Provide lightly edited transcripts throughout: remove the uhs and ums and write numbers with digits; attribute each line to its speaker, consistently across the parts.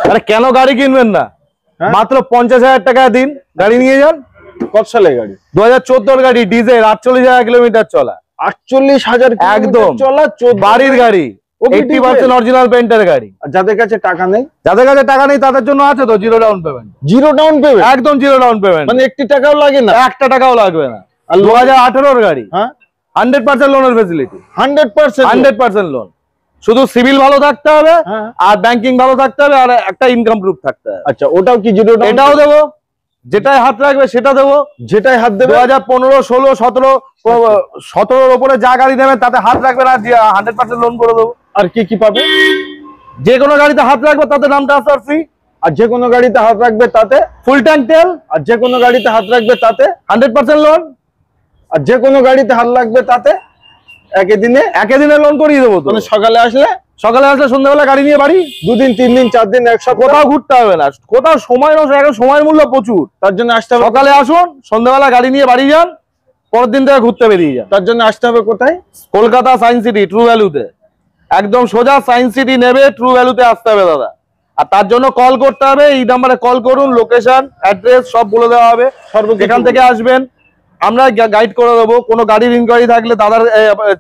Speaker 1: আরে কেন গাড়ি কিনবেন না? মাত্র 50,000 টাকা দিন, গাড়ি নিয়ে যান।
Speaker 2: কত সালের গাড়ি?
Speaker 1: 2014 গাড়ি, ডিজেল, 48,000 কিলোমিটার চলা।
Speaker 2: 48,000
Speaker 1: একদম
Speaker 2: চলা,
Speaker 1: বাড়ির গাড়ি, 80% অরিজিনাল পেইন্টের গাড়ি।
Speaker 2: যাদের কাছে টাকা নেই,
Speaker 1: তাদের জন্য আছে তো zero down payment.
Speaker 2: Zero down payment,
Speaker 1: একদম জিরো ডাউন পেমেন্ট,
Speaker 2: মানে 1 টাকাও লাগে না,
Speaker 1: 1 টাকাও লাগবে না। 2018 গাড়ি,
Speaker 2: হ্যাঁ
Speaker 1: 100% লোনের ফেসিলিটি,
Speaker 2: 100%
Speaker 1: লোন। শুধু সিভিল ভালো থাকতে হবে, আর ব্যাংকিং ভালো থাকতে হবে, আর একটা ইনকাম প্রুফ থাকতে হবে।
Speaker 2: আচ্ছা, ওটাও কি জিরো ডাউন?
Speaker 1: এটাও দেবো, যেটাই হাত রাখবে সেটা দেবো,
Speaker 2: যেটাই হাত দেবে।
Speaker 1: 2015, 16, 17 উপরে যা গাড়ি নেবেন তাতে হাত রাখবে না, 100% লোন করে দেবো।
Speaker 2: আর কি কি পাবে?
Speaker 1: যে কোনো গাড়িতে হাত রাখবে তাতে নাম ট্রান্সফার ফ্রি,
Speaker 2: আর যে কোনো গাড়িতে হাত রাখবে তাতে
Speaker 1: ফুল ট্যাঙ্ক তেল,
Speaker 2: আর যে কোনো গাড়িতে হাত রাখবে তাতে
Speaker 1: 100% লোন,
Speaker 2: আর যে কোনো গাড়িতে হাত লাগবে তাতে একে দিনে
Speaker 1: লোন করিয়ে দেবো।
Speaker 2: মানে সকালে আসলে
Speaker 1: সন্ধ্যাবেলা গাড়ি নিয়ে বাড়ি,
Speaker 2: 2 দিন 3 দিন 4 দিন, 1 সপ্তাহ
Speaker 1: কোথাও ঘুরতে হবে না, কোথাও সময় নষ্ট, এখন সময়ের মূল্য প্রচুর।
Speaker 2: তার জন্য আসতে হবে,
Speaker 1: সকালে আসুন, সন্ধ্যাবেলা গাড়ি নিয়ে বাড়ি যান, পরের দিন থেকে ঘুরতে বেরিয়ে যান।
Speaker 2: তার জন্য আসতে হবে কোথায়?
Speaker 1: কলকাতা সায়েন্স সিটি, ট্রু ভ্যালুতে। একদম সোজা সায়েন্স সিটি নেবে, ট্রু ভ্যালুতে আসতে হবে দাদা। আর তার জন্য কল করতে হবে, এই নাম্বারে কল করুন, লোকেশন অ্যাড্রেস সব বলে দেওয়া হবে। যেখান থেকে আসবেন আমরা গাইড করে দেবো। কোনো গাড়ির ইনকোয়ারি থাকলে দাদার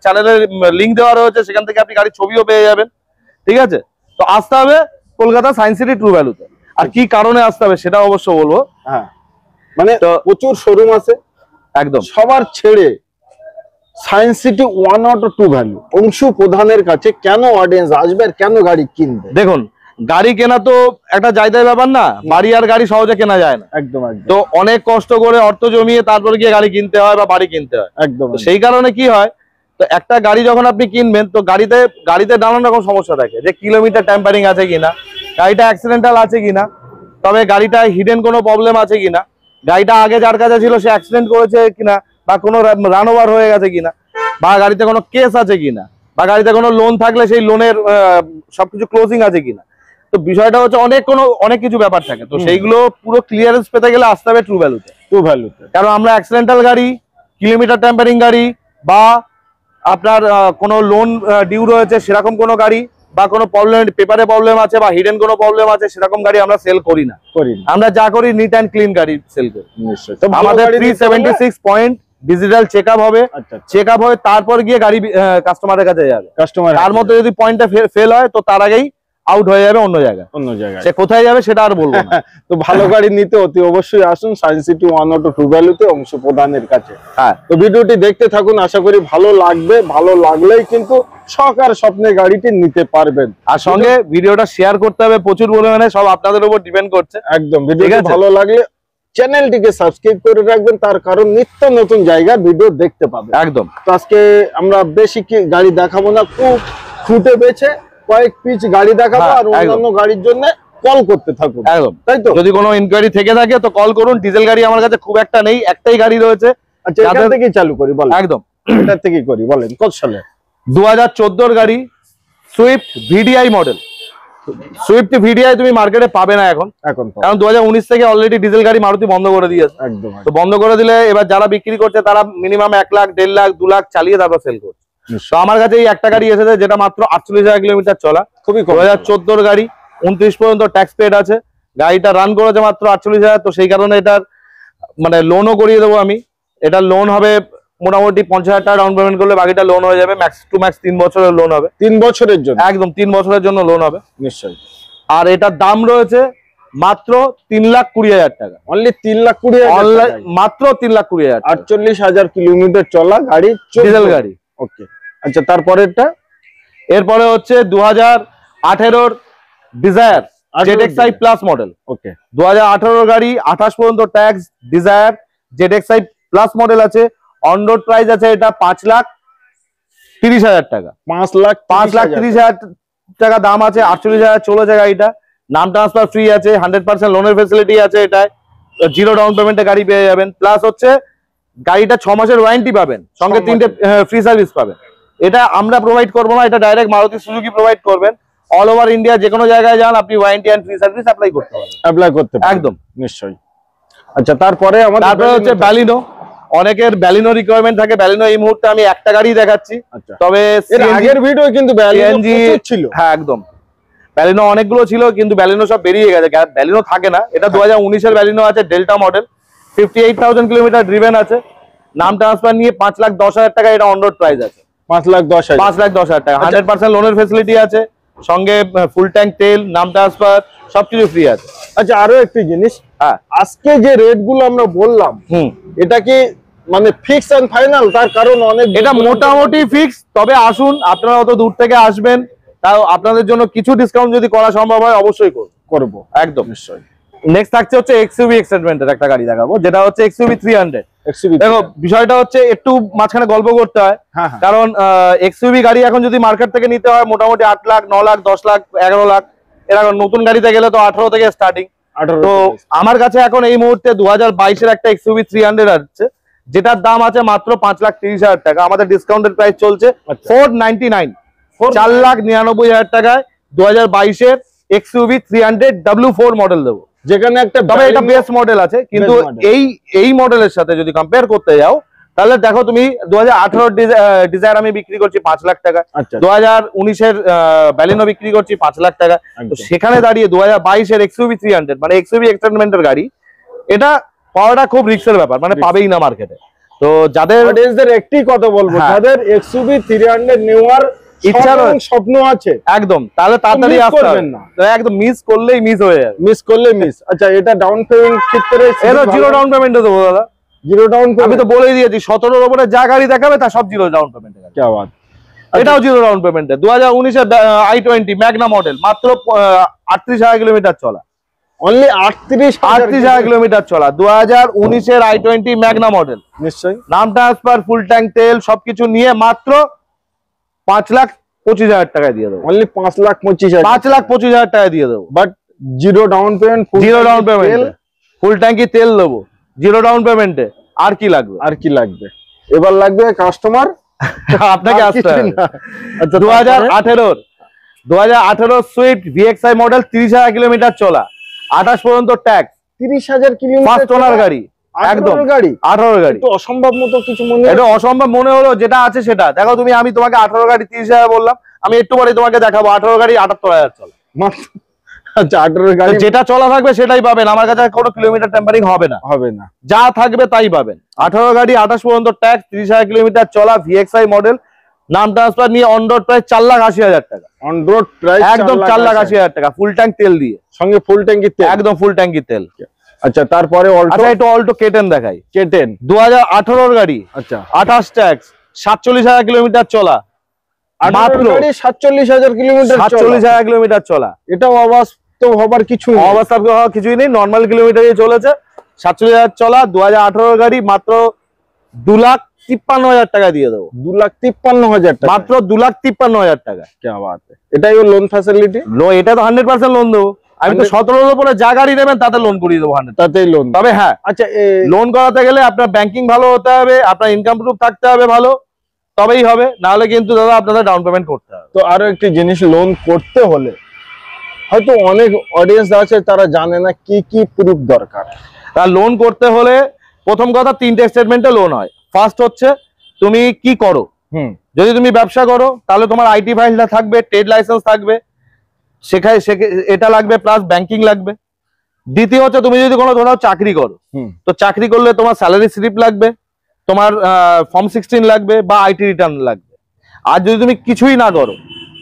Speaker 1: চ্যানেলের লিঙ্ক দেওয়া রয়েছে, সেখান থেকে আপনি গাড়ির ছবিও পেয়ে যাবেন। ঠিক আছে, তো আসতে হবে কলকাতা সায়েন্স সিটি ট্রু ভ্যালুতে। আর কি কারণে আসতে হবে সেটা অবশ্য বলবো।
Speaker 2: হ্যাঁ, মানে প্রচুর শোরুম আছে,
Speaker 1: একদম
Speaker 2: সবার ছেড়ে science city 1 auto true value Anshu প্রধানের কাছে কেন অডিয়েন্স আসবে আর কেন গাড়ি কিনবে?
Speaker 1: দেখুন, গাড়ি কেনা তো একটা জায়গায় ব্যাপার না, বাড়ি আর গাড়ি সহজে কেনা যায় না।
Speaker 2: একদম
Speaker 1: তো অনেক কষ্ট করে অর্থ জমিয়ে তারপরে গিয়ে গাড়ি কিনতে হয় বা বাড়ি কিনতে হয়।
Speaker 2: একদম
Speaker 1: সেই কারণে কি হয়, তো একটা গাড়ি যখন আপনি কিনবেন, তো গাড়িতে নানান রকম সমস্যা থাকে, যে কিলোমিটার ট্যাম্পারিং আছে কিনা, গাড়িটা অ্যাক্সিডেন্টাল আছে কিনা, তবে গাড়িটা হিডেন কোনো প্রবলেম আছে কিনা, গাড়িটা আগে যার কাছে ছিল সে অ্যাক্সিডেন্ট করেছে কিনা, বা কোনো রান ওভার হয়ে গেছে কিনা, বা গাড়িতে কোনো কেস আছে কিনা, বা গাড়িতে কোনো লোন থাকলে সেই লোনের সবকিছু ক্লোজিং আছে কিনা। তো বিষয়টা হচ্ছে অনেক কিছু ব্যাপার থাকে। তো সেইগুলো পুরো ক্লিয়ারেন্স পেতে গেলে আসতে হবে ট্রু ভ্যালুতে। কারণ আমরা অ্যাক্সিডেন্টাল গাড়ি, কিলোমিটার ট্যাম্পারিং গাড়ি, বা আপনার কোনো লোন ডিউ রয়েছে সেরকম কোনো গাড়ি, বা কোনো প্রবলেম, পেপারে প্রবলেম আছে বা হিডেন কোনো প্রবলেম আছে, সেরকম গাড়ি আমরা সেল করি না। আমরা যা করি নিট অ্যান্ড ক্লিন গাড়ি সেল করি। আমাদের 376 পয়েন্ট ডিজিটাল চেকআপ হবে, চেকআপ হয়ে তারপর গিয়ে গাড়ি কাস্টমারের কাছে যাবে। তার মধ্যে যদি পয়েন্টটা ফেল হয় তো তার আগেই আউট হয়ে যাবে অন্য জায়গায়। সে কোথায় যাবে সেটা আর বলবো না।
Speaker 2: তো ভালো গাড়ি নিতে অতি অবশ্যই আসুন সায়েন্স সিটি 1 অটো ট্রু ভ্যালুতে অংশু প্রধানের কাছে। হ্যাঁ, তো ভিডিওটি দেখতে থাকুন, আশা করি ভালো লাগবে। ভালো লাগলেই কিন্তু শখ আর স্বপ্নের গাড়িটি নিতে পারবেন।
Speaker 1: আর সঙ্গে ভিডিওটা শেয়ার করতে হবে প্রচুর পরিমাণে, সব আপনাদের উপর ডিপেন্ড করছে।
Speaker 2: একদম, ভিডিওটি ভালো লাগলে চ্যানেলটিকে সাবস্ক্রাইব করে রাখবেন, তার কারণ নিত্য নতুন জায়গার ভিডিও দেখতে পাবেন।
Speaker 1: একদম।
Speaker 2: তো আজকে আমরা বেশি কি গাড়ি দেখাবো না, খুব খুঁটে বেছে কয়েক পিচ গাড়ি দেখাবো, আর অন্যান্য গাড়ির জন্য কল করতে থাকুন।
Speaker 1: একদম, তাই তো। যদি কোনো ইনকোয়ারি থেকে থাকে তো কল করুন। ডিজেল গাড়ি আমার কাছে খুব একটা নেই, একটাই গাড়ি রয়েছে।
Speaker 2: আচ্ছা, এখান থেকেই চালু করি বলেন।
Speaker 1: একদম,
Speaker 2: এটা থেকেই করি, বলেন কত সালে?
Speaker 1: 2014 গাড়ি, Swift VDI model. Swift VDI তুমি মার্কেটে পাবে না এখন, কারণ 2019 থেকে অলরেডি ডিজেল গাড়ি মারুতি বন্ধ করে দিয়েছে। একদম। তো বন্ধ করে দিলে এবার যারা বিক্রি করছে তারা মিনিমাম 1 লাখ, 1.5 লাখ, 2 লাখ চালিয়ে তারপর সেল করছে। তো আমার কাছে এই একটা গাড়ি এসেছে যেটা মাত্র 48,000 কিলোমিটার চলা, খুবই 2014 গাড়ি, 29 পর্যন্ত ট্যাক্স পেড আছে। গাড়িটা রান করেছে মাত্র 48,000। তো সেই কারণে এটার মানে লোনও করিয়ে দেবো আমি। এটা লোন হবে মোটামুটি 50,000 টাকা ডাউন পেমেন্ট করলে বাকিটা লোন হয়ে যাবে। ম্যাক্স টু ম্যাক্স 3 বছরের লোন হবে।
Speaker 2: 3 বছরের জন্য? একদম
Speaker 1: 3 বছরের জন্য লোন হবে
Speaker 2: নিশ্চয়ই।
Speaker 1: আর এটার দাম রয়েছে মাত্র 3,20,000 টাকা।
Speaker 2: অনলি 3,20,000,
Speaker 1: মাত্র 3,20,000।
Speaker 2: 48,000 কিলোমিটার চলা গাড়ি,
Speaker 1: ডিজেল গাড়ি।
Speaker 2: ওকে, আচ্ছা তারপরেরটা?
Speaker 1: এরপরে হচ্ছে 2018 ডিজায়ার ZXi প্লাস মডেল।
Speaker 2: ওকে,
Speaker 1: 2018 গাড়ি, 28 পর্যন্ত tax, desire ZXi plus model আছে। অন রোড প্রাইস আছে এটা 5,30,000 টাকা। 5,30,000 টাকা দাম আছে। 48,000 চলেছে গাড়িটা। নাম ট্রান্সফার ফ্রি আছে, 100% লোনের ফেসিলিটি আছে। এটায় জিরো ডাউন পেমেন্টে গাড়ি পেয়ে যাবেন। প্লাস হচ্ছে গাড়িটা 6 মাসের ওয়ারেন্টি পাবেন, সঙ্গে 3টে ফ্রি সার্ভিস পাবেন। এটা আমরা প্রোভাইড করবো না, এটা ডাইরেক্ট মারুতি সুজুকি প্রোভাইড করবেন। অল ওভার ইন্ডিয়া যে কোনো জায়গায় যান আপনি warranty and free service apply করতে পারবেন। একদম
Speaker 2: নিশ্চয়ই। আচ্ছা, তারপরে
Speaker 1: হচ্ছে ব্যালিনো। অনেকের ব্যালিনো রিকোয়ারমেন্ট থাকে। ব্যালিনো এই মুহূর্তে আমি একটা গাড়ি দেখাচ্ছি, তবে
Speaker 2: এর আগের ভিডিও কিন্তু ব্যালিনো ছিল।
Speaker 1: হ্যাঁ, একদম। ব্যালিনো অনেকগুলো ছিল, কিন্তু ব্যালিনো সব বেরিয়ে গেছে, ব্যালিনো থাকে না। এটা 2019-এর ব্যালিনো আছে, ডেল্টা মডেল, 58,000 কিলোমিটার ড্রিভেন আছে। নাম ট্রান্সফার নিয়ে 5,10,000 টাকা এটা অন রোড প্রাইস আছে।
Speaker 2: 5,10,000
Speaker 1: 5,10,000 টাকা। 100% লোনের ফেসিলিটি আছে, সঙ্গে ফুল ট্যাঙ্ক তেল, নাম ট্রান্সফার সবকিছু ফ্রি আছে।
Speaker 2: আচ্ছা, আরো একটি জিনিস,
Speaker 1: হ্যাঁ,
Speaker 2: আজকে যে রেট গুলো আমরা বললাম, এটা কি মানে ফিক্স এন্ড ফাইনাল? তার কারণ অনেক,
Speaker 1: এটা মোটামুটি ফিক্স, তবে আসুন, আপনারা অত দূর থেকে আসবেন, তাও আপনাদের জন্য কিছু ডিসকাউন্ট যদি করা সম্ভব হয় অবশ্যই
Speaker 2: করবো,
Speaker 1: একদম।
Speaker 2: নিশ্চয়ই।
Speaker 1: নেক্সট থাকছে হচ্ছে এক্সইউভি এক্সেটমেন্টের একটা গাড়ি দেখাবো, যেটা হচ্ছে এক্সইউভি 300। দেখো, বিষয়টা হচ্ছে একটু মাঝখানে গল্প করতে হয়, কারণ এক্সইউভি গাড়ি এখন যদি মার্কেট থেকে নিতে হয় মোটামুটি 8 লাখ, 9 লাখ, 10 লাখ, 11 লাখ, এরকম নতুন গাড়িতে গেলে তো 18 থেকে স্টার্টিং। তো আমার কাছে এখন এই মুহূর্তে 2022-এর একটা এক্সইউভি 300 আছে, যেটার দাম আছে মাত্র 5,30,000 টাকা। আমাদের ডিসকাউন্টের প্রাইস চলছে 499, 4,99,000 টাকায় 2022-এর এক্সইউভি 300 W4 মডেল দেবো, যেখানে একটা, তবে এটা বেস মডেল আছে, কিন্তু এই মডেলের সাথে যদি কম্পেয়ার করতে যাও তাহলে দেখো তুমি 2018 ডিজায়ার আমি বিক্রি করছি 5 লাখ টাকা, 2019-এর ব্যালিনো বিক্রি করছি 5 লাখ টাকা। তো সেখানে দাঁড়িয়ে 2022-এর এক্সইউভি 300 মানে এক্সইউভি এক্সটেনমেন্টের গাড়ি, এটা পাওয়াটা খুব রিস্কের ব্যাপার, মানে পাবেই না মার্কেটে। তো যাদের একটি কথা বলবো, যাদের এক্সইউভি 300 নেওয়ার ইচ্ছা স্বপ্ন আছে, একদম, তাহলে তাড়াতাড়ি আসতে হবে না, একদম মিস করলেই মিস হয়ে যাবে, মিস করলেই মিস। আচ্ছা, এটা ডাউন পেমেন্ট ক্ষেত্রে এটা জিরো ডাউন পেমেন্টে দেবো দাদা, জিরো ডাউন পেমেন্ট। আমি তো বলেই দিয়েছি 17-এর উপরে যা গাড়ি দেখাবে তা সব জিরো ডাউন পেমেন্টে। কি বাত, এটাও জিরো ডাউন পেমেন্টে। 2019-এর i20 ম্যাগনা মডেল, মাত্র 38,000 কিলোমিটার চলা, অনলি 38,000 কিলোমিটার চলা, 2019-এর i20 ম্যাগনা মডেল, নিশ্চয়ই নাম ট্রান্সফার, ফুল ট্যাঙ্ক তেল সবকিছু নিয়ে মাত্র 5,25,000 টাকায় দিয়ে দেবো। অনলি 5,25,000, 5,25,000 টাকায় দিয়ে দেবো, but zero down payment, zero down payment, full ট্যাঙ্কি তেল দেবো জিরো ডাউন পেমেন্টে। আর কি লাগবে? আর কি লাগবে? এবার লাগবে কাস্টমার আপনাকে আসতে হবে। আচ্ছা, 2018 সুইফট ভিএক্সআই মডেল, 30,000 কিলোমিটার চলা, 28 পর্যন্ত ট্যাক্স, 30,000 কিলোমিটার, ফার্স্ট ওনার গাড়ি, একদম গাড়ি, 18 গাড়ি। তো অসম্ভব মতো কিছু মনে, এটা অসম্ভব মনে হলো, যেটা আছে সেটা দেখো তুমি। আমি তোমাকে 18 গাড়ি 30,000 বললাম, আমি একটু পরে তোমাকে দেখাবো 18 গাড়ি 78,000 চলে। আচ্ছা, 18 গাড়ি যেটা চলা থাকবে সেটাই পাবেন, আমার কাছে কোনো কিলোমিটার টেম্পারিং হবে না, যা থাকবে তাই পাবেন। 18 গাড়ি, 28 পর্যন্ত ট্যাক্স, 30,000 কিলোমিটার চলা, ভিএক্সআই মডেল, নাম ট্রান্সফার নিয়ে অন রোড প্রাইস 4,80,000 টাকা, অন রোড প্রাইস একদম 4,80,000 টাকা, ফুল ট্যাঙ্ক তেল দিয়ে, সঙ্গে ফুল ট্যাঙ্কি তেল, একদম ফুল ট্যাঙ্কি তেল। আচ্ছা, তারপরে অল্টো, একটু অল্টো কেটেন দেখাই। কেটেন 2018 গাড়ি, আচ্ছা 28 ট্যাক্স, 47,000 কিলোমিটার চলা, মাত্র 47,000 কিলোমিটার, 47,000 কিলোমিটার চলা। এটাও অবাস্তব হবার কিছুই নেই, নর্মাল কিলোমিটারই চলেছে। 47,000 চলা, 2018 গাড়ি, মাত্র 2,53,000 টাকা দিয়ে দেবো। 2,53,000 টাকা, মাত্র 2,53,000 টাকা। কি বাত, এটাই ওর লোন ফ্যাসিলিটি। এটা তো 100% লোন দেবো আমি, তো 17-এর উপরে যা গাড়ি নেবেন তাতে লোন করিয়ে দেবো 100, তাতেই লোন। তবে হ্যাঁ, আচ্ছা, লোন করাতে গেলে আপনার ব্যাংকিং ভালো হতে হবে, আপনার ইনকাম প্রুফ থাকতে হবে ভালো, তবেই হবে, নাহলে কিন্তু দাদা আপনাদের ডাউন পেমেন্ট করতে হবে। তো আরো একটি জিনিস, লোন করতে হলে হয়তো অনেক অডিয়েন্স আছে তারা জানে না কি কি প্রুফ দরকার। তা লোন করতে হলে প্রথম কথা 3টে স্টেটমেন্টে লোন হয়। ফার্স্ট হচ্ছে তুমি কি করো, যদি তুমি ব্যবসা করো তাহলে তোমার আইটি ফাইলটা থাকবে, ট্রেড লাইসেন্স থাকবে, সেখানে এটা লাগবে, প্লাস ব্যাংকিং লাগবে। দ্বিতীয় হচ্ছে তুমি যদি কোনো ধরো চাকরি করো, তো চাকরি করলে তোমার স্যালারি স্লিপ লাগবে, তোমার ফর্ম 16 লাগবে বা আইটি রিটার্ন লাগবে। আর যদি তুমি কিছুই না করো,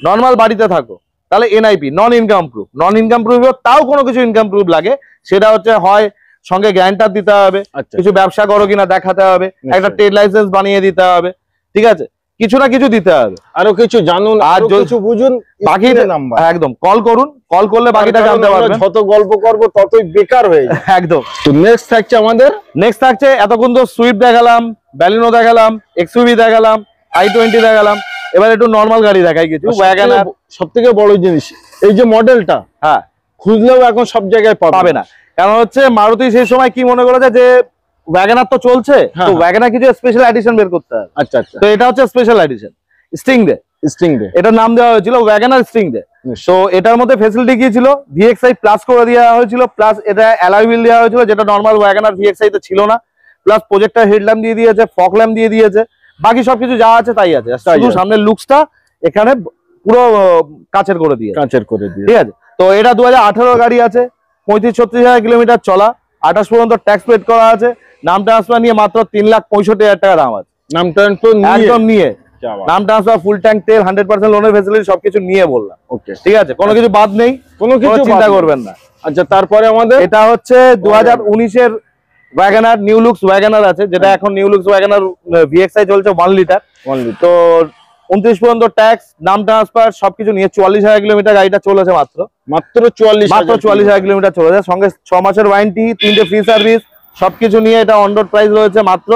Speaker 1: নর্মাল বাড়িতে থাকো, তাহলে এনআইপি, নন ইনকাম প্রুফ, নন ইনকাম প্রুফ তাও কোনো কিছু ইনকাম প্রুফ লাগে, সেটা হচ্ছে হয় সঙ্গে গ্যারান্টার দিতে হবে, কিছু ব্যবসা করো কিনা দেখাতে হবে, একটা ট্রেড লাইসেন্স বানিয়ে দিতে হবে, ঠিক আছে, কিছু না কিছু দিতে হবে। আরো কিছু জানুন, আর কিছু বুঝুন, বাকি নাম্বার একদম কল করুন, কল করলে বাকিটা জানতে পারবেন। যত গল্প করব ততই বেকার হয়ে যাবে। একদম। তো নেক্সট থাকছে আমাদের, নেক্সট থাকছে এতক্ষণ তো সুইফট দেখালাম, ব্যালিনো দেখালাম, এক্সইউভি দেখালাম, i20 দেখালাম, এবার একটু নরমাল গাড়ি দেখাই কিছু। ওয়াগনার সবথেকে বড় জিনিস, এই যে মডেলটা, হ্যাঁ, খুঁজলেও এখন সব জায়গায় পাবে না। কারণ হচ্ছে মারুতি সেই সময় কি মনে করেছে যে ওয়াগনার তো চলছে, তো ওয়াগনার কিছু স্পেশাল এডিশন বের করতে হবে। আচ্ছা আচ্ছা, তো এটা হচ্ছে স্পেশাল এডিশন স্টিং ডে, এটার নাম দেওয়া হয়েছিল ওয়াগনার স্টিং ডে। তো এটার মধ্যে ফ্যাসিলিটি কি ছিল, ভিএক্সআই প্লাস করে দেওয়া হয়েছিল, প্লাস এটা অ্যালয় হুইল দেওয়া হয়েছিল, যেটা নরমাল ওয়াগনার ভিএক্সআই তে ছিল না, প্লাস প্রজেক্টর হেডল্যাম্প দিয়ে দিয়েছে, ফগ ল্যাম্প দিয়ে দিয়েছে, বাকি সবকিছু যা আছে তাই আছে, শুধু সামনের লুকসটা এখানে পুরো কাচের করে দিয়ে, ঠিক আছে। তো এটা 2018 গাড়ি আছে, 35-36,000 কিলোমিটার চলা, 28 পর্যন্ত ট্যাক্স পেড করা আছে। নাম ট্রান্সফার নিয়ে মাত্র 3,65,000 টাকা দাম আছে।
Speaker 2: নাম ট্রান্সফার
Speaker 1: একদম নিয়ে, নাম ট্রান্সফার, ফুল ট্যাঙ্ক তেল, 100% লোনের ফ্যাসিলিটি সবকিছু নিয়ে বললাম, ওকে ঠিক আছে, কোনো কিছু বাদ নেই, কোনো কিছু চিন্তা করবেন না।
Speaker 2: আচ্ছা, তারপরে আমাদের
Speaker 1: এটা হচ্ছে 2019-এর ওয়াগনার, নিউ লুকস ওয়াগনার আছে, যেটা এখন নিউ লুকস ওয়াগনার ভিএক্সআই চলছে 1 লিটার। তো 29 পর্যন্ত ট্যাক্স, নাম ট্রান্সফার সবকিছু নিয়ে 44,000 কিলোমিটার গাড়িটা চলেছে, মাত্র 44,000 কিলোমিটার চলেছে, সঙ্গে 6 মাসের ওয়ারেন্টি, 3টে ফ্রি সার্ভিস, সবকিছু নিয়ে এটা অন রোড প্রাইস রয়েছে মাত্র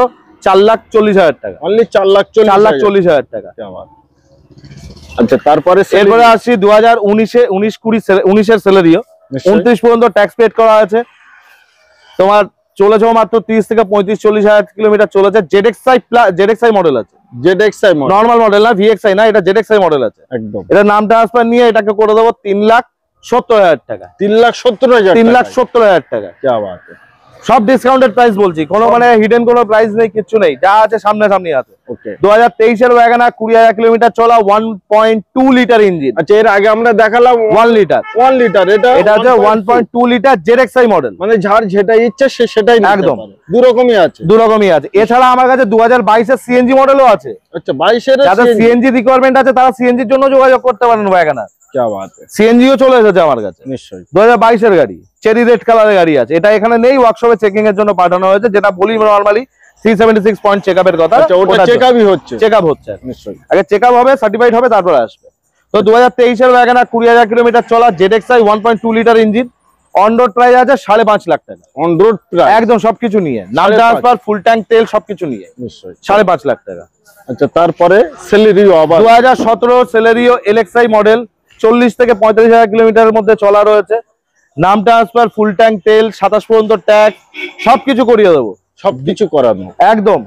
Speaker 1: 4,40,000 টাকা, অনলি 4,40,000 টাকা।
Speaker 2: আচ্ছা, তারপরে
Speaker 1: এরপরে আসছি 2019-20-এর সেলেরিও, 29 পর্যন্ত ট্যাক্স পেড করা আছে, তোমার চলেছে মাত্র 30 থেকে 35-40,000 কিলোমিটার চলেছে। জেডএক্সআই মডেল আছে, নরমাল মডেল না, ভিএক্সআই না, এটা জেডএক্সআই মডেল আছে একদম। এটা নাম ট্রান্সফার নিয়ে এটাকে করে দেবো 3,70,000 টাকা, 3,70,000 টাকা। সব ডিসকাউন্টেড প্রাইস বলছি, কোনো মানে হিডেন কোনো প্রাইস নেই, কিছু নেই, যা আছে সামনাসামনি আছে। 2023-এর ওয়াগনার, 20,000 কিলোমিটার চলা, 1.2 লিটার ইঞ্জিন।
Speaker 2: আচ্ছা, এর আগে আমরা দেখালাম
Speaker 1: 1 লিটার, এটা হচ্ছে 1.2 লিটার জেডএক্সআই মডেল,
Speaker 2: মানে যার যেটা ইচ্ছে সে সেটাই
Speaker 1: একদম,
Speaker 2: দুরকমই আছে।
Speaker 1: এছাড়া আমার কাছে 2022-এর সিএনজি মডেলও আছে।
Speaker 2: আচ্ছা, 22-এর
Speaker 1: যাদের সিএনজি রিকোয়ারমেন্ট আছে তারা সিএনজির জন্য যোগাযোগ করতে পারেন ওয়াগনার। সিএনজিও চলে এসেছে আমার কাছে, নিশ্চয়ই 2022-এর গাড়ি, চেরি রেড কালারের গাড়ি আছে। এটা এখানে নেই, ওয়ার্কশপে চেকিং এর জন্য পাঠানো হয়েছে, যেটা বলি নরমালি 376 পয়েন্ট চেকআপের কথা।
Speaker 2: ওটা চেকআপই হচ্ছে,
Speaker 1: চেকআপ হচ্ছে নিশ্চয়ই, আগে চেকআপ হবে, সার্টিফাইড হবে, তারপরে আসবে। তো 2023-এর ওয়াগনার, 20,000 কিলোমিটার চলা, ZXI 1.2 litre engine, on road price আছে 5.5 লাখ টাকা,
Speaker 2: অন রোড প্রাইস
Speaker 1: একদম সবকিছু নিয়ে, নাম ট্রান্সফার, ফুল ট্যাঙ্ক তেল সবকিছু নিয়ে নিশ্চয়ই 5.5 লাখ টাকা।
Speaker 2: আচ্ছা, তারপরে সেলেরিও, আবার
Speaker 1: 2017 সেলেরিও এলএক্সআই মডেল, 40 থেকে 45,000 কিলোমিটারের মধ্যে চলা রয়েছে, নাম ট্রান্সফার, ফুল ট্যাঙ্ক তেল, 27 পর্যন্ত ট্যাক্স, সবকিছু করিয়ে দেবো,
Speaker 2: সবকিছু করানো
Speaker 1: একদম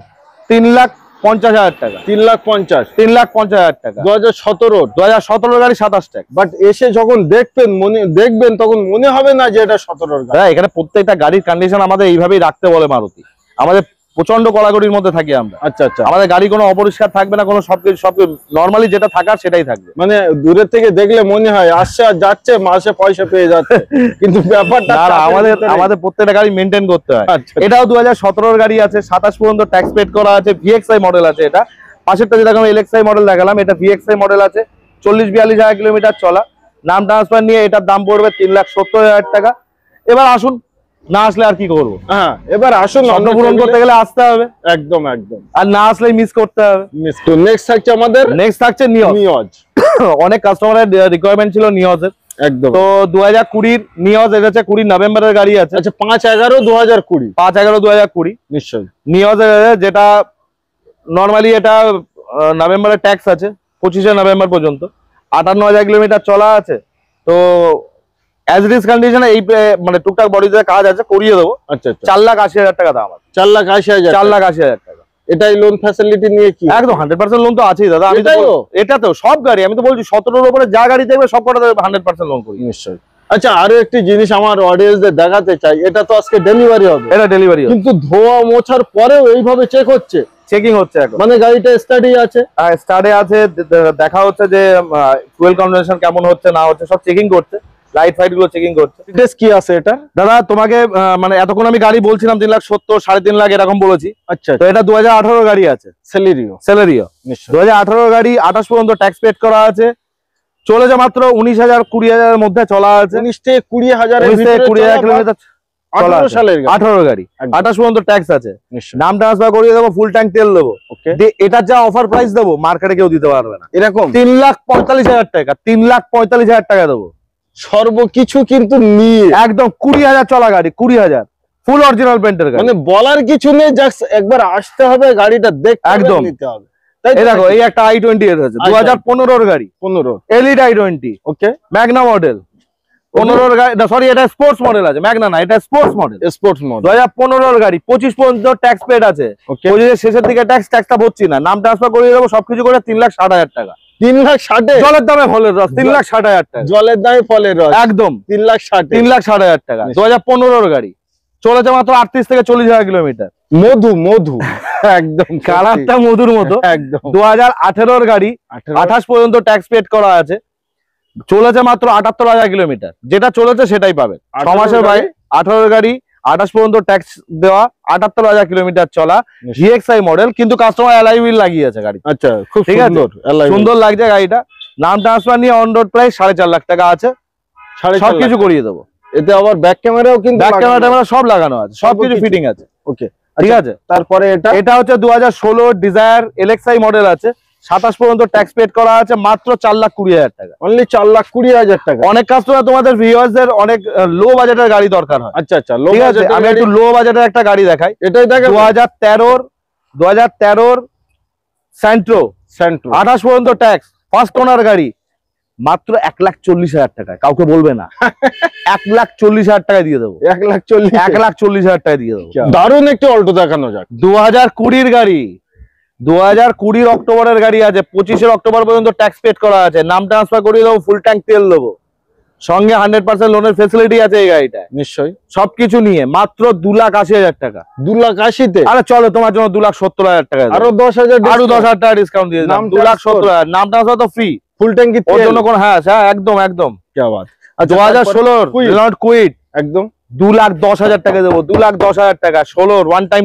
Speaker 1: 3,50,000 টাকা, 3,50,000 টাকা। 2017 গাড়ি 27 ট্যাক্স।
Speaker 2: বাট এসে যখন দেখবেন তখন মনে হবে না যে এটা 17 গাড়ি।
Speaker 1: এখানে প্রত্যেকটা গাড়ির কন্ডিশন আমাদের এইভাবেই রাখতে বলে মারুতি, আমাদের প্রচন্ড কড়াকড়ির মধ্যে থাকি আমরা।
Speaker 2: আচ্ছা আচ্ছা,
Speaker 1: আমাদের গাড়ি কোনো অপরিষ্কার থাকবে না, কোনো সব নরমালি যেটা থাকার সেটাই থাকবে।
Speaker 2: মানে দূরের থেকে দেখলে মনে হয় আসছে আর যাচ্ছে, মাসে পয়সা পেয়ে যাচ্ছে, কিন্তু ব্যাপারটা
Speaker 1: আমাদের প্রত্যেকটা গাড়ি মেনটেন করতে হয়। এটাও 2017 গাড়ি আছে, 27 পর্যন্ত ট্যাক্স পেড করা আছে, ভিএক্সআই মডেল আছে। এটা পাশেরটা যেটা আমি এলএক্সআই মডেল দেখালাম, এটা ভিএক্সআই মডেল আছে, 40-42,000 কিলোমিটার চলা, নাম ট্রান্সফার নিয়ে এটার দাম পড়বে 3,70,000 টাকা। এবার আসুন, না আসলে আর কি করবো,
Speaker 2: হ্যাঁ এবার আসুন,
Speaker 1: স্বপ্ন পূরণ করতে গেলে আসতে হবে,
Speaker 2: একদম একদম,
Speaker 1: আর না আসলেই মিস করতে হবে।
Speaker 2: তো নেক্সট থাকছে আমাদের,
Speaker 1: নেক্সট থাকছে নিওজ। অনেক কাস্টমারের রিকোয়ারমেন্ট ছিল নিওজের, একদম। তো 2020-র নিওজ, এটা হচ্ছে 20 নভেম্বরের গাড়ি আছে।
Speaker 2: আচ্ছা, 5/11/2020,
Speaker 1: 5/11/2020
Speaker 2: নিশ্চয়ই
Speaker 1: নিওজ, যেটা নরমালি এটা নভেম্বরের ট্যাক্স আছে 25শে নভেম্বর পর্যন্ত, 58,000 কিলোমিটার চলা আছে। তো অ্যাজ ইট ইজ কন্ডিশনে এই মানে টুকটাক বডিতে কাজ আছে, করিয়ে দেবো।
Speaker 2: আচ্ছা,
Speaker 1: 4,80,000 টাকা দাম আছে,
Speaker 2: 4,80,000 টাকা। এটাই লোন ফ্যাসিলিটি নিয়ে কি
Speaker 1: একদম 100% লোন তো আছেই দাদা। আমি তো এটাতেও সব গাড়ি, আমি তো বলছি 17-র উপরে যা গাড়ি দেখবে সব কটা 100% লোন করি,
Speaker 2: নিশ্চয়ই। আচ্ছা, আরো একটি জিনিস আমার অডিয়েন্সদের দেখাতে চাই, এটা তো আজকে ডেলিভারি হবে,
Speaker 1: এটা ডেলিভারি হবে,
Speaker 2: কিন্তু ধোয়া মোছার পরেও এইভাবে চেক হচ্ছে,
Speaker 1: চেকিং হচ্ছে এখন,
Speaker 2: মানে গাড়িটা স্টাডি আছে,
Speaker 1: স্টার্টে আছে, দেখা হচ্ছে যে ফুয়েল কনজাম্পশন কেমন হচ্ছে না হচ্ছে, সব চেকিং করছে, লাইট ফাইট গুলো চেকিং করছে।
Speaker 2: ডিটেইলস কি আছে এটা
Speaker 1: দাদা? তোমাকে মানে এতক্ষণ আমি গাড়ি বলছিলাম 3,70,000 3.5 লাখ এরকম বলেছি।
Speaker 2: আচ্ছা,
Speaker 1: তো এটা 2018 গাড়ি আছে, সেলেরিও 2018 গাড়ি, 28 পর্যন্ত ট্যাক্স পেড করা আছে, চলেছে মাত্র 19,000-20,000 এর মধ্যে চলা আছে,
Speaker 2: 19-20,000
Speaker 1: কিলোমিটার 18 গাড়ি, 28 পর্যন্ত ট্যাক্স আছে, নাম ট্রান্সফার করিয়ে দেবো, ফুল ট্যাঙ্ক তেল দেবো। এটার যা অফার প্রাইস দেবো মার্কেটে কেউ দিতে পারবে না, এরকম 3,45,000 টাকা, 3,45,000 টাকা দেবো
Speaker 2: সর্বকিছু, কিন্তু নিয়ে একদম
Speaker 1: 20,000 চলা গাড়ি, 20,000 ফুল অরিজিনাল পেন্টের গাড়ি,
Speaker 2: মানে বলার কিছু নেই, জাস্ট একবার আসতে হবে, গাড়িটা দেখতে
Speaker 1: একদম
Speaker 2: নিতে হবে।
Speaker 1: এই দেখো, এই একটা i20 এর আছে, 2015-র গাড়ি, 15 এলইডি i20, ওকে, ম্যাগনা মডেল, 15-র গাড়ি, সরি এটা স্পোর্টস মডেল আছে, ম্যাগনা না, এটা স্পোর্টস মডেল, 2015-র গাড়ি, 25 পর্যন্ত ট্যাক্স পেড আছে, 25-এর শেষের দিকে ট্যাক্সটা ভরছি না, নাম ট্রান্সফার করিয়ে দেবো, সবকিছু করে 3,60,000 টাকা,
Speaker 2: 3,60,000
Speaker 1: জলের দামে ফলের রস, 3,60,000 টাকা,
Speaker 2: জলের দামে ফলের রস,
Speaker 1: একদম
Speaker 2: 3,60,000
Speaker 1: 3,60,000 টাকা। 2015-র গাড়ি, চলেছে মাত্র 38 থেকে 40,000 কিলোমিটার,
Speaker 2: মধু মধু একদম
Speaker 1: কালারটা মধুর মতো।
Speaker 2: একদম
Speaker 1: 2018 গাড়ি, 28 পর্যন্ত ট্যাক্স পেড করা আছে, চলেছে মাত্র 78,000 কিলোমিটার। যেটা চলেছে সেটাই পাবেন 6 মাসের ভাই। 18 গাড়ি, 28 পর্যন্ত ট্যাক্স দেওয়া, 78,000 কিলোমিটার চলা, GXI মডেল, কিন্তু কাস্টমার অ্যালয় হুইল লাগিয়েছে গাড়ি।
Speaker 2: আচ্ছা, খুব
Speaker 1: ঠিক আছে,
Speaker 2: সুন্দর
Speaker 1: সুন্দর লাগছে গাড়িটা। নাম ট্রান্সফার নিয়ে অন রোড প্রাইস 4.5 লাখ টাকা আছে, সবকিছু করিয়ে দেবো।
Speaker 2: এতে আবার ব্যাক ক্যামেরাও কিন্তু
Speaker 1: ব্যাক ক্যামেরা সব লাগানো আছে, সবকিছু ফিটিং আছে।
Speaker 2: ওকে,
Speaker 1: ঠিক আছে।
Speaker 2: তারপরে এটা
Speaker 1: হচ্ছে 2016 ডিজায়ার LXI মডেল আছে, 27 পর্যন্ত ট্যাক্স পেড করা আছে, মাত্র 4,20,000 টাকা।
Speaker 2: অনলি 4,20,000 টাকা।
Speaker 1: অনেক কাস্টমার তোমাদের ভিউয়ার্সদের অনেক লো বাজেটের গাড়ি দরকার হয়।
Speaker 2: আচ্ছা আচ্ছা,
Speaker 1: ঠিক আছে, আমি একটু লো বাজেটের একটা গাড়ি দেখাই।
Speaker 2: এটাই দেখেন
Speaker 1: 2013 স্যান্ট্রো, 28 পর্যন্ত ট্যাক্স, ফার্স্ট ওনার গাড়ি, মাত্র 1,40,000 টাকায়। কাউকে বলবে না, 1,40,000 টাকায় দিয়ে দেবো। 1,40,000 টাকায় দিয়ে দেবো।
Speaker 2: দারুণ একটি অল্টো দেখানো যাক।
Speaker 1: 2020 গাড়ি, 2020 অক্টোবরের গাড়ি আছে, 25 অক্টোবর পর্যন্ত ট্যাক্স পেড করা আছে। নাম ট্রান্সফার করিয়ে দেবো, ফুল ট্যাঙ্ক তেল দেবো, সঙ্গে 100% লোনের ফেসিলিটি আছে এই গাড়িটা।
Speaker 2: নিশ্চয়ই,
Speaker 1: সবকিছু নিয়ে মাত্র 2,80,000 টাকা।
Speaker 2: 2,80,000-তে?
Speaker 1: আরে চলো, তোমার জন্য 2,70,000 টাকা,
Speaker 2: আরো 10,000,
Speaker 1: আরো 10,000 টাকা ডিসকাউন্ট দিয়ে দিলাম। 2,70,000। নাম ট্রান্সফার তো ফ্রি,
Speaker 2: ফুল ট্যাঙ্কি
Speaker 1: ওর জন্য কোন, হ্যাঁ একদম একদম।
Speaker 2: কি বাত।
Speaker 1: 2016 রেনল্ট কুইট,
Speaker 2: একদম
Speaker 1: 2,10,000 টাকা দেবো। 2,10,000 টাকা, 16 ওয়ান টাইম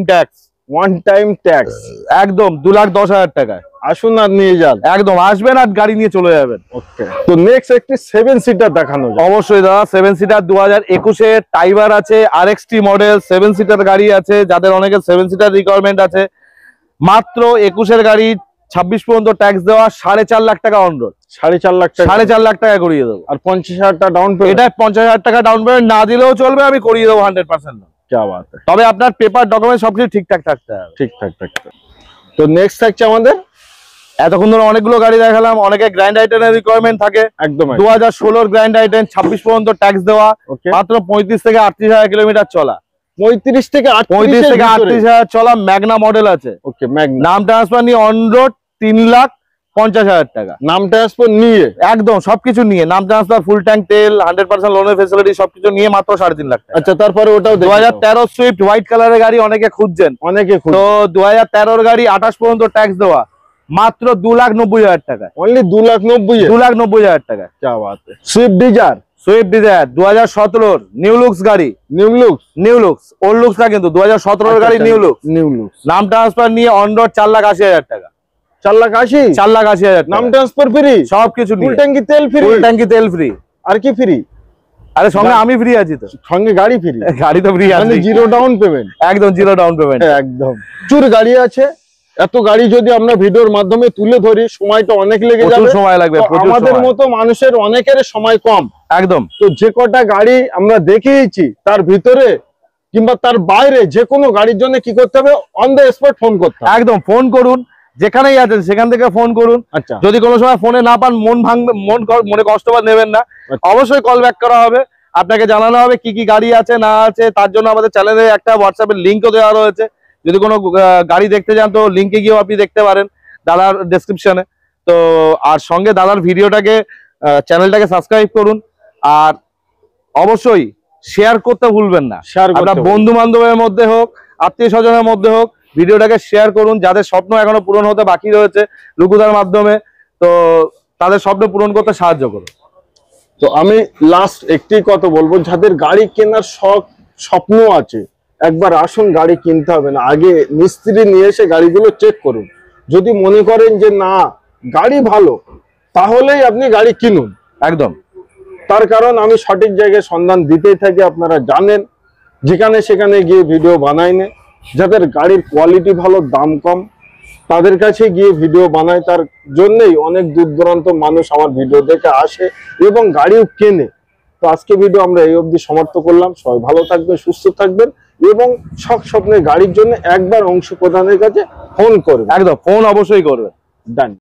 Speaker 1: ট্যাক্স, একদম 2,10,000 টাকায়।
Speaker 2: আসুন আর নিয়ে যান,
Speaker 1: একদম আসবেন আর গাড়ি নিয়ে চলে যাবেন।
Speaker 2: ওকে, তো নেক্সট একটি 7 সিটার দেখানো যাক।
Speaker 1: অবশ্যই দাদা, 7 সিটার 2021 টাইবার আছে, RXT মডেল 7 সিটার গাড়ি আছে। যাদের অনেকের 7 সিটার রিকোয়ারমেন্ট আছে, মাত্র 21 গাড়ি, 26 পর্যন্ত ট্যাক্স দেওয়া, 4.5 লাখ টাকা অন রোড।
Speaker 2: 4.5 লাখ টাকা,
Speaker 1: 4.5 লাখ টাকা করিয়ে দেবো।
Speaker 2: আর 50,000 টাকা ডাউন পেমেন্ট।
Speaker 1: এটা 50,000 টাকা ডাউন পেমেন্ট না দিলেও চলবে, আমি করিয়ে দেবো 100%।
Speaker 2: কি বাত।
Speaker 1: তবে আপনার পেপার ডকুমেন্ট সবকিছু ঠিকঠাক থাকতে হবে।
Speaker 2: ঠিকঠাক থাকতে। তো নেক্সট থাকছে আমাদের,
Speaker 1: এতক্ষণ ধরে অনেকগুলো গাড়ি দেখালাম, অনেকে গ্র্যান্ড আইটেনের রিকোয়ারমেন্ট থাকে।
Speaker 2: একদম
Speaker 1: 2016 গ্র্যান্ড আইটেন, 26 পর্যন্ত ট্যাক্স দেওয়া, মাত্র 35 থেকে 38,000 কিলোমিটার চলা।
Speaker 2: 35 থেকে
Speaker 1: 38,000 চলা ম্যাগনা মডেল আছে।
Speaker 2: ওকে, ম্যাগনা।
Speaker 1: নাম ট্রান্সফার নিয়ে অন রোড 3,50,000 টাকা।
Speaker 2: নাম ট্রান্সফার নিয়ে,
Speaker 1: একদম সবকিছু নিয়ে, নাম ট্রান্সফার, ফুল ট্যাঙ্ক তেল, 100% লোনের ফেসিলিটি, সবকিছু নিয়ে মাত্র 3.5 লাখ টাকা।
Speaker 2: আচ্ছা, তারপরে ওটাও
Speaker 1: 2013 সুইফট হোয়াইট কালারের গাড়ি অনেকে খুঁজছেন, তো 2013 গাড়ি, 28 পর্যন্ত ট্যাক্স দেওয়া, মাত্র 2,90,000 টাকা।
Speaker 2: অনলি 2,90,000?
Speaker 1: 2,90,000 টাকা।
Speaker 2: কি Baat. Swift Dzire,
Speaker 1: 2017 new looks গাড়ি। নিউ লুকস, ওল্ড লুকস না কিন্তু, 2017 গাড়ি নিউ লুকস। নাম ট্রান্সফার নিয়ে অন রোড 4,80,000 টাকা।
Speaker 2: 4,80,000? নাম ট্রান্সফার ফ্রি,
Speaker 1: সবকিছু
Speaker 2: ফুল ট্যাঙ্কি তেল ফ্রি?
Speaker 1: ফুল ট্যাঙ্কি তেল ফ্রি।
Speaker 2: আর কি ফ্রি?
Speaker 1: আরে সঙ্গে আমি ফ্রি আছি তো,
Speaker 2: সঙ্গে গাড়ি ফ্রি?
Speaker 1: গাড়ি তো ফ্রি আছে,
Speaker 2: জিরো ডাউন পেমেন্ট।
Speaker 1: একদম জিরো ডাউন পেমেন্ট।
Speaker 2: একদম প্রচুর গাড়ি আছে। এত গাড়ি যদি আমরা ভিডিওর মাধ্যমে তুলে ধরি, সময়টা অনেক লেগে যাবে,
Speaker 1: সময় লাগবে।
Speaker 2: আমাদের মতো মানুষের অনেকের সময় কম।
Speaker 1: একদম।
Speaker 2: তো যে কটা গাড়ি আমরা দেখিয়েছি, তার ভিতরে কিংবা তার বাইরে যে কোনো গাড়ির জন্য কি করতে হবে? অন দ্য স্পট ফোন করতে হবে।
Speaker 1: একদম, ফোন করুন, যেখানেই আছেন সেখান থেকে ফোন করুন।
Speaker 2: আচ্ছা,
Speaker 1: যদি কোনো সময় ফোনে না পান, মনে কষ্ট নেবেন না, অবশ্যই কল ব্যাক করা হবে। আপনাকে জানানো হবে কি কি গাড়ি আছে না আছে। তার জন্য আমাদের চ্যানেলে একটা হোয়াটসঅ্যাপের লিঙ্কও দেওয়া রয়েছে। যদি কোনো গাড়ি দেখতে চান তো লিঙ্কে গিয়েও আপনি দেখতে পারেন, দাদার ডেসক্রিপশনে। তো আর সঙ্গে দাদার ভিডিওটাকে, চ্যানেলটাকে সাবস্ক্রাইব করুন, আর অবশ্যই শেয়ার করতে ভুলবেন না। আপনার বন্ধু বান্ধবের মধ্যে হোক, আত্মীয় স্বজনের মধ্যে হোক, ভিডিওটাকে শেয়ার করুন। যাদের স্বপ্ন এখনো পূরণ হতে বাকি রয়েছে লুকুদার মাধ্যমে, তো তাদের স্বপ্ন পূরণ করতে সাহায্য করুন।
Speaker 2: তো আমি লাস্ট একটি কথা বলবো, যাদের গাড়ি কেনার স্বপ্ন আছে, একবার আসুন, গাড়ি কিনতে হবে না, আগে মিস্ত্রি নিয়ে এসে গাড়িগুলো চেক করুন। যদি মনে করেন যে না গাড়ি ভালো, তাহলেই আপনি গাড়ি কিনুন।
Speaker 1: একদম,
Speaker 2: তার কারণ আমি সঠিক জায়গায় সন্ধান দিতেই থাকি, আপনারা জানেন। যেখানে সেখানে গিয়ে ভিডিও বানাই না, যাদের গাড়ির কোয়ালিটি ভালো, দাম কম, তাদের কাছে গিয়ে ভিডিও বানায়। তার জন্যই অনেক দূর দূরান্ত মানুষ আমার ভিডিও দেখে আসে এবং গাড়িও কেনে। তো আজকে ভিডিও আমরা এই অবধি সমাপ্ত করলাম। সবাই ভালো থাকবেন, সুস্থ থাকবেন এবং শখ স্বপ্নের গাড়ির জন্য একবার অংশ প্রধানের কাছে ফোন করবেন।
Speaker 1: একদম, ফোন অবশ্যই করবেন।
Speaker 2: ডান।